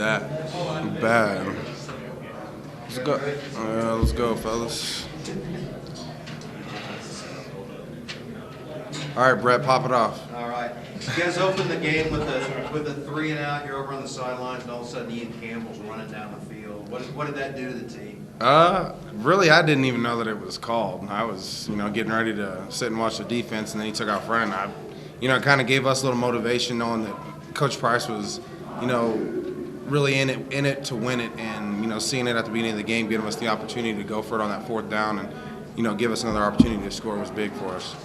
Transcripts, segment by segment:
That bad. Let's go. Let's go, fellas. All right, Brett, pop it off. All right. You guys opened the game with a 3 and out. You're over on the sidelines, and all of a sudden Ian Campbell's running down the field. What did that do to the team? Really, I didn't even know that it was called. I was, getting ready to sit and watch the defense, and then he took off running. It kind of gave us a little motivation knowing that Coach Price was, really in it to win it, and seeing it at the beginning of the game, giving us the opportunity to go for it on that 4th down, and give us another opportunity to score was big for us.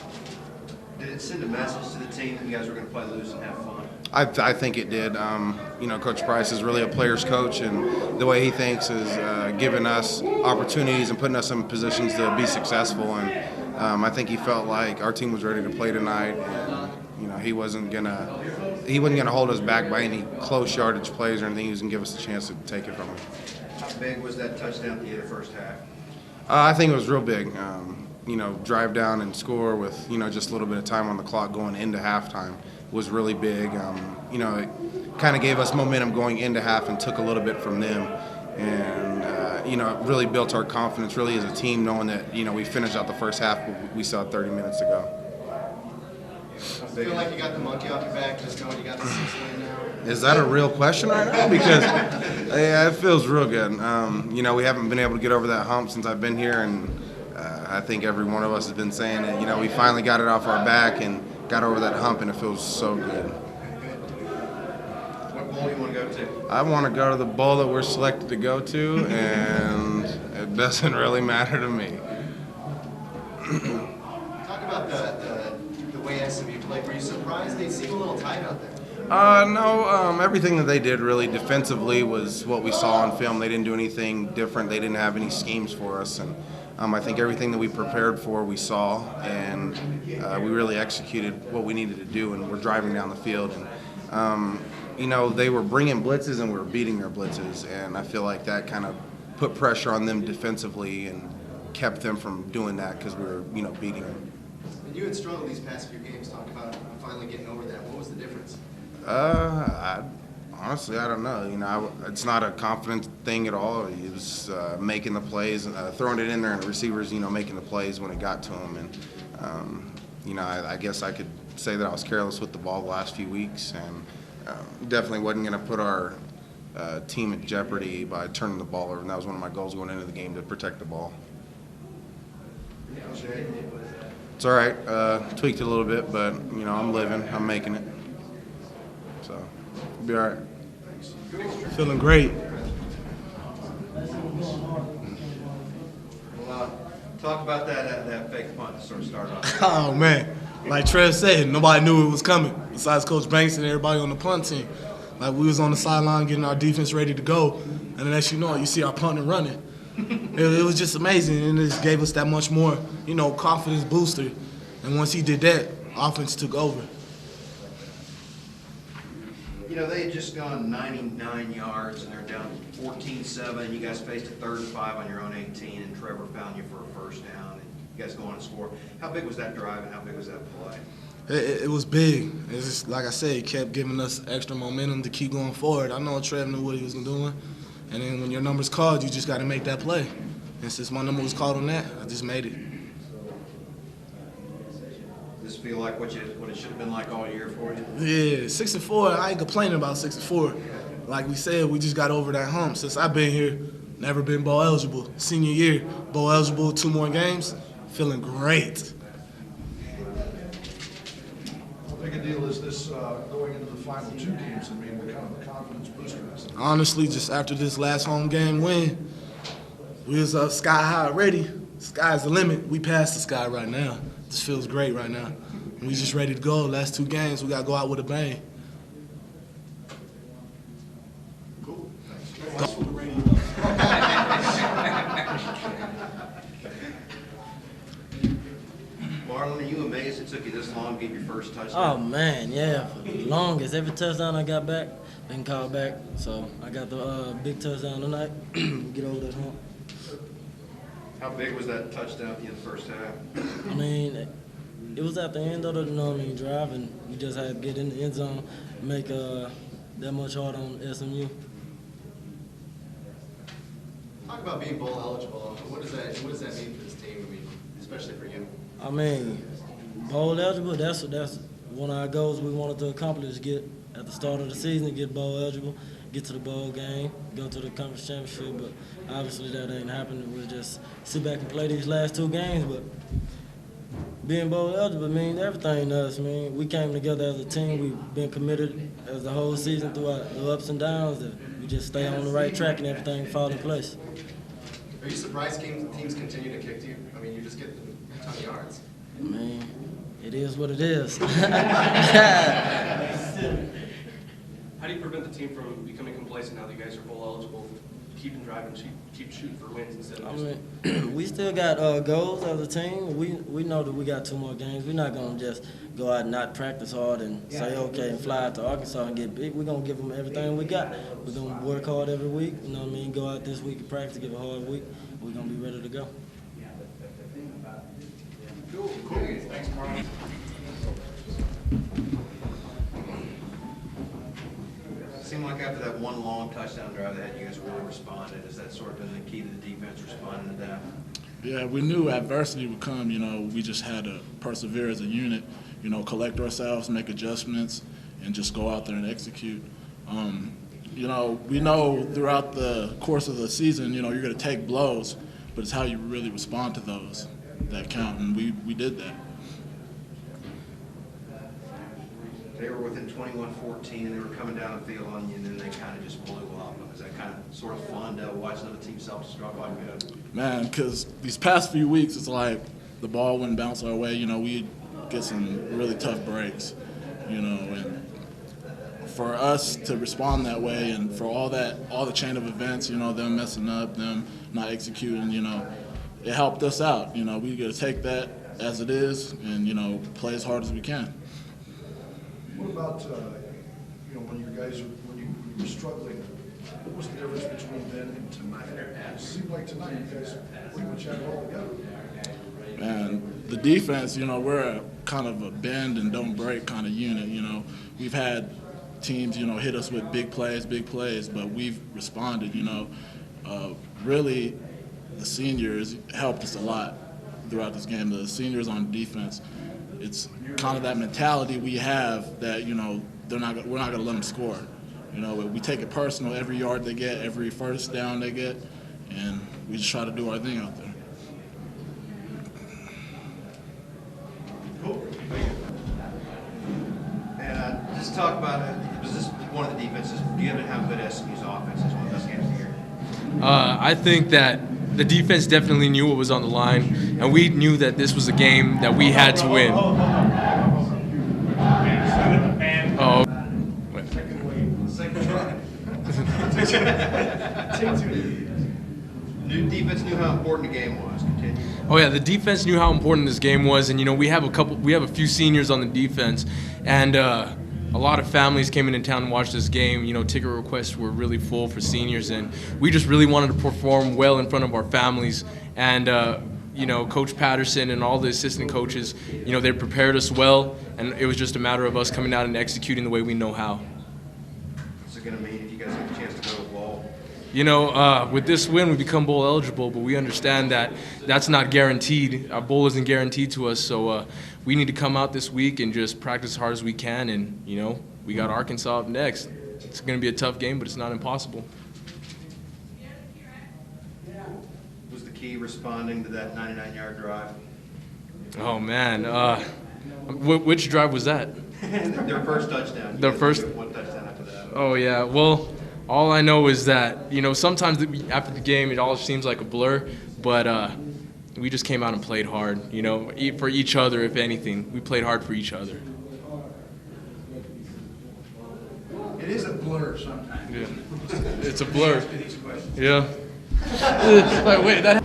Did it send a message to the team that you guys were going to play loose and have fun? I think it did. Coach Price is really a player's coach, and the way he thinks is giving us opportunities and putting us in positions to be successful. And I think he felt like our team was ready to play tonight, and he wasn't gonna hold us back by any close yardage plays or anything. He was gonna give us a chance to take it from him. How big was that touchdown at the end of the first half? I think it was real big. Drive down and score with just a little bit of time on the clock going into halftime was really big. It kind of gave us momentum going into half and took a little bit from them, and it really built our confidence really as a team, knowing that we finished out the first half, but we still had 30 minutes to go. I feel like you got the monkey off your back just knowing you got the 6 win now. Is that a real question right now? Because yeah, it feels real good. We haven't been able to get over that hump since I've been here, and I think every one of us has been saying that we finally got it off our back and got over that hump, and it feels so good. What bowl do you want to go to? I want to go to the bowl that we're selected to go to, and it doesn't really matter to me. Talk about the way SMU played. Were you surprised they seem a little tight out there? No, everything that they did really defensively was what we saw on film. They didn't do anything different. They didn't have any schemes for us, and I think everything that we prepared for we saw, and we really executed what we needed to do, and we're driving down the field. And they were bringing blitzes and we were beating their blitzes, and I feel like that kind of put pressure on them defensively and kept them from doing that because we were beating them. And you had struggled these past few games. Talk about finally getting over that. What was the difference? Honestly, I don't know. It's not a confidence thing at all. He was making the plays, throwing it in there, and the receivers, making the plays when it got to him. And I guess I could say that I was careless with the ball the last few weeks, and definitely wasn't going to put our team at jeopardy by turning the ball over. And that was one of my goals going into the game, to protect the ball. It's all right. Tweaked it a little bit, but I'm living. I'm making it. So we'll be all right. Feeling great. Well, talk about that fake punt to sort of start off. Oh, man. Like Trev said, nobody knew it was coming besides Coach Banks and everybody on the punt team. Like, we was on the sideline getting our defense ready to go, and then as you know, you see our punter running. It was just amazing, and it just gave us that much more, confidence booster. And once he did that, offense took over. They had just gone 99 yards, and they're down 14-7. You guys faced a 3rd and 5 on your own 18, and Trevor found you for a 1st down, and you guys go on and score. How big was that drive, and how big was that play? It was big. It's just, like I said, it kept giving us extra momentum to keep going forward. I know Trev knew what he was doing, and then when your number's called, you just got to make that play. And since my number was called on that, I just made it. Does this feel like what it should have been like all year for you? Yeah, 6-4. I ain't complaining about 6-4. Like we said, we just got over that hump. Since I've been here, never been bowl eligible. Senior year, bowl eligible, 2 more games. Feeling great. How big a deal is this going into the final 2 games? What kind of a confidence booster is it? Honestly, just after this last home game win, we was sky high already. Sky's the limit. We passed the sky right now. This feels great right now. We just ready to go. Last 2 games, we got to go out with a bang. Cool. Marlon, are you amazed it took you this long to get your first touchdown? Oh, man, yeah. For the longest. Every touchdown I got back, been called back. So I got the big touchdown tonight. Get over that hump. How big was that touchdown at the end of the first half? I mean, it was at the end of the drive, and we just had to get in the end zone, make that much hard on SMU. Talk about being bowl eligible. What does that mean for this team? I mean, especially for you. I mean, bowl eligible, that's one of our goals we wanted to accomplish, get at the start of the season, get bowl eligible, get to the bowl game, go to the conference championship, but obviously that ain't happening. We'll just sit back and play these last 2 games, but being bowl eligible means everything to us, man. We came together as a team. We've been committed as the whole season throughout the ups and downs. That we just stay on the right track and everything fall in place. Are you surprised teams continue to kick to you? I mean, you just get a ton of yards. I mean, it is what it is. How do you prevent the team from becoming complacent now that you guys are bowl eligible? Keep driving, keep shooting for wins instead of just... I mean, we still got goals as a team. We know that we got 2 more games. We're not going to just go out and not practice hard and say, okay, and fly out to Arkansas and get big. We're going to give them everything we got. We're going to work hard every week. You know what I mean? Go out this week and practice, give a hard week. We're going to be ready to go. Cool. Thanks, Marlon. It seemed like after that one long touchdown drive they had, you guys really responded. Has that sort of been the key to the defense responding to that? Yeah, we knew adversity would come. You know, we just had to persevere as a unit, you know, collect ourselves, make adjustments, and just go out there and execute. You know, we know throughout the course of the season, you know, you're going to take blows, but it's how you really respond to those that count, and we did that. They were within 21-14, and they were coming down the field on you, and then they kind of just blew up. Is that kind of sort of fun to watch another team self-destruct like that? Man, because these past few weeks, it's like the ball wouldn't bounce our way. You know, we'd get some really tough breaks, you know, and for us to respond that way and for all the chain of events, you know, them messing up, them not executing, you know, it helped us out. You know, we got to take that as it is and, you know, play as hard as we can. What about, you know, when you guys when you were struggling, what was the difference between then and tonight? It seemed like tonight you guys pretty much had it all together. And the defense, you know, we're a kind of a bend and don't break kind of unit. You know, we've had teams, you know, hit us with big plays, but we've responded. You know, really, the seniors helped us a lot throughout this game. The seniors on defense, it's kind of that mentality we have that, you know, we're not going to let them score. You know, we take it personal every yard they get, every first down they get, and we just try to do our thing out there. Cool. And just talk about it. Was this one of the defenses, given how good SMU's offense is, one of those games of the year? I think that the defense definitely knew what was on the line, and we knew that this was a game that we had to win. Oh. New defense knew how important the game was. Continue. Oh yeah, the defense knew how important this game was, and you know we have a few seniors on the defense, and a lot of families came into town and watched this game. You know, ticket requests were really full for seniors, and we just really wanted to perform well in front of our families. And you know, Coach Patterson and all the assistant coaches, you know, they prepared us well, and it was just a matter of us coming out and executing the way we know how. What's it going to mean if you guys get a chance to go to the bowl? You know, with this win, we become bowl eligible, but we understand that that's not guaranteed. Our bowl isn't guaranteed to us, so we need to come out this week and just practice as hard as we can. And, you know, we got Arkansas up next. It's going to be a tough game, but it's not impossible. Was the key responding to that 99-yard drive? Oh, man. Which drive was that? Their first touchdown. Their first? One touchdown after that. Oh, yeah. Well, all I know is that, you know, sometimes after the game it all seems like a blur, but we just came out and played hard, you know, for each other, if anything. We played hard for each other. It is a blur sometimes. Yeah. It's a blur. These questions. Yeah. Wait, that